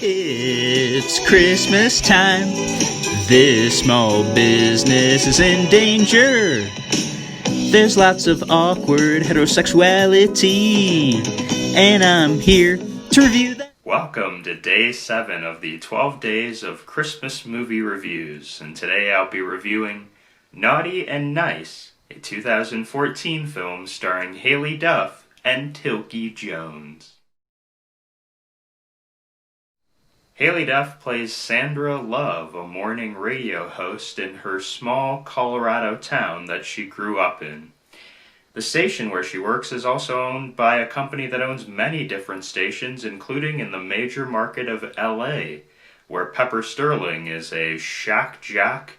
It's Christmas time. This small business is in danger. There's lots of awkward heterosexuality, and I'm here to review that. Welcome to Day 7 of the 12 Days of Christmas Movie Reviews, and today I'll be reviewing Naughty and Nice, a 2014 film starring Haylie Duff and Tilky Jones. Haylie Duff plays Sandra Love, a morning radio host in her small Colorado town that she grew up in. The station where she works is also owned by a company that owns many different stations, including in the major market of LA, where Pepper Sterling is a shock jock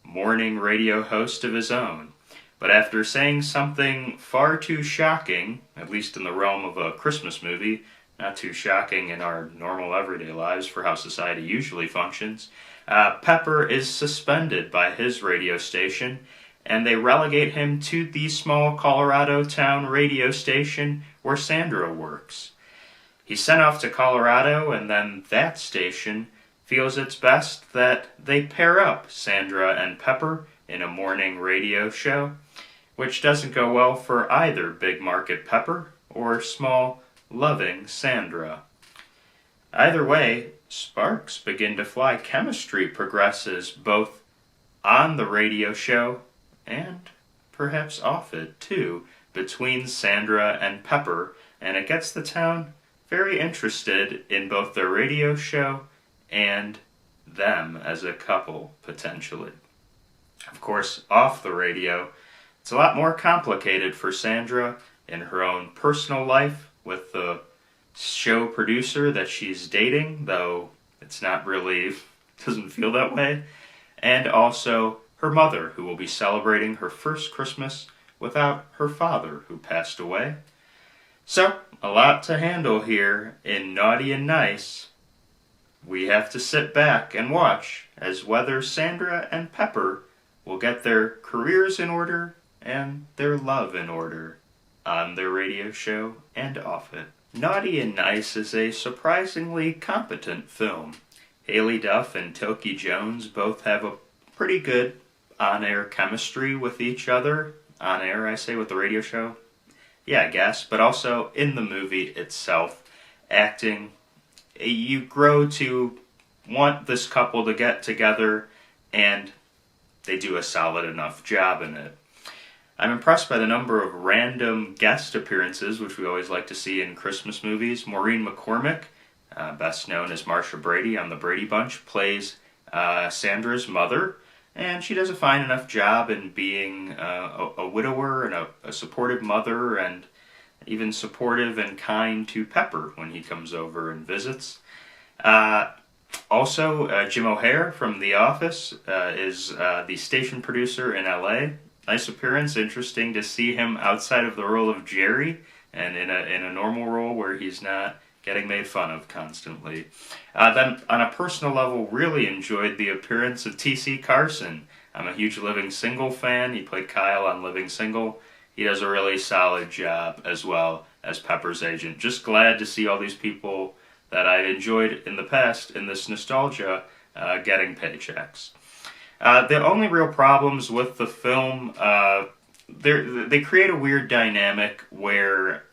morning radio host of his own. But after saying something far too shocking, at least in the realm of a Christmas movie, not too shocking in our normal everyday lives for how society usually functions, Pepper is suspended by his radio station, and they relegate him to the small Colorado town radio station where Sandra works. He's sent off to Colorado, and then that station feels it's best that they pair up Sandra and Pepper in a morning radio show, which doesn't go well for either big market Pepper or small loving Sandra. Either way, sparks begin to fly. Chemistry progresses both on the radio show and perhaps off it too, between Sandra and Pepper, and it gets the town very interested in both their radio show and them as a couple, potentially. Of course, off the radio, it's a lot more complicated for Sandra in her own personal life with the show producer that she's dating, though it's not really, doesn't feel that way, and also her mother, who will be celebrating her first Christmas without her father, who passed away. So, a lot to handle here in Naughty and Nice. We have to sit back and watch as whether Sandra and Pepper will get their careers in order and their love in order on their radio show and off it. Naughty and Nice is a surprisingly competent film. Haylie Duff and Tilky Jones both have a pretty good on-air chemistry with each other. On-air, I say, with the radio show? Yeah, I guess. But also in the movie itself, acting, you grow to want this couple to get together, and they do a solid enough job in it. I'm impressed by the number of random guest appearances, which we always like to see in Christmas movies. Maureen McCormick, best known as Marsha Brady on The Brady Bunch, plays Sandra's mother, and she does a fine enough job in being a widower and a supportive mother, and even supportive and kind to Pepper when he comes over and visits. Also, Jim O'Heir from The Office is the station producer in LA. Nice appearance. Interesting to see him outside of the role of Jerry and in a normal role where he's not getting made fun of constantly. Then, on a personal level, really enjoyed the appearance of T.C. Carson. I'm a huge Living Single fan. He played Kyle on Living Single. He does a really solid job as well as Pepper's agent. Just glad to see all these people that I've enjoyed in the past in this nostalgia getting paychecks. The only real problems with the film, they create a weird dynamic where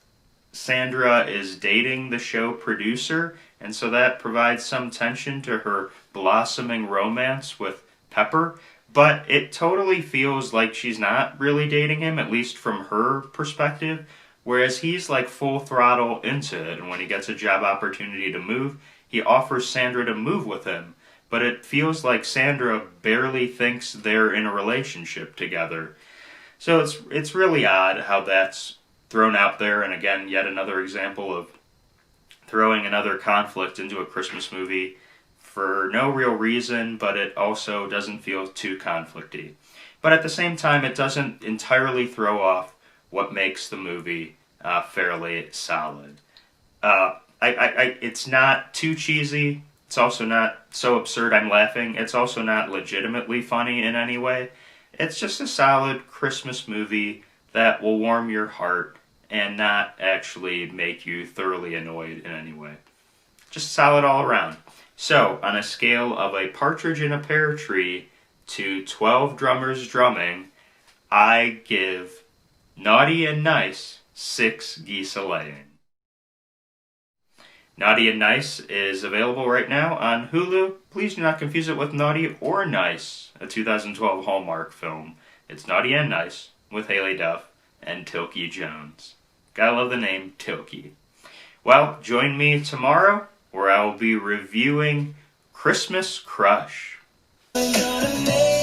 Sandra is dating the show producer, and so that provides some tension to her blossoming romance with Pepper, but it totally feels like she's not really dating him, at least from her perspective, whereas he's like full throttle into it, and when he gets a job opportunity to move, he offers Sandra to move with him. But it feels like Sandra barely thinks they're in a relationship together. So it's really odd how that's thrown out there, and again, yet another example of throwing another conflict into a Christmas movie for no real reason, but it also doesn't feel too conflicty. But at the same time, it doesn't entirely throw off what makes the movie fairly solid. It's not too cheesy. It's also not so absurd I'm laughing. It's also not legitimately funny in any way. It's just a solid Christmas movie that will warm your heart and not actually make you thoroughly annoyed in any way. Just solid all around. So, on a scale of a partridge in a pear tree to 12 drummers drumming, I give Naughty and Nice 6 geese a-laying. Naughty and Nice is available right now on Hulu. Please do not confuse it with Naughty or Nice, a 2012 Hallmark film. It's Naughty and Nice with Haylie Duff and Tilky Jones. Gotta love the name Tilky. Well, join me tomorrow where I will be reviewing Christmas Crush. I'm gonna make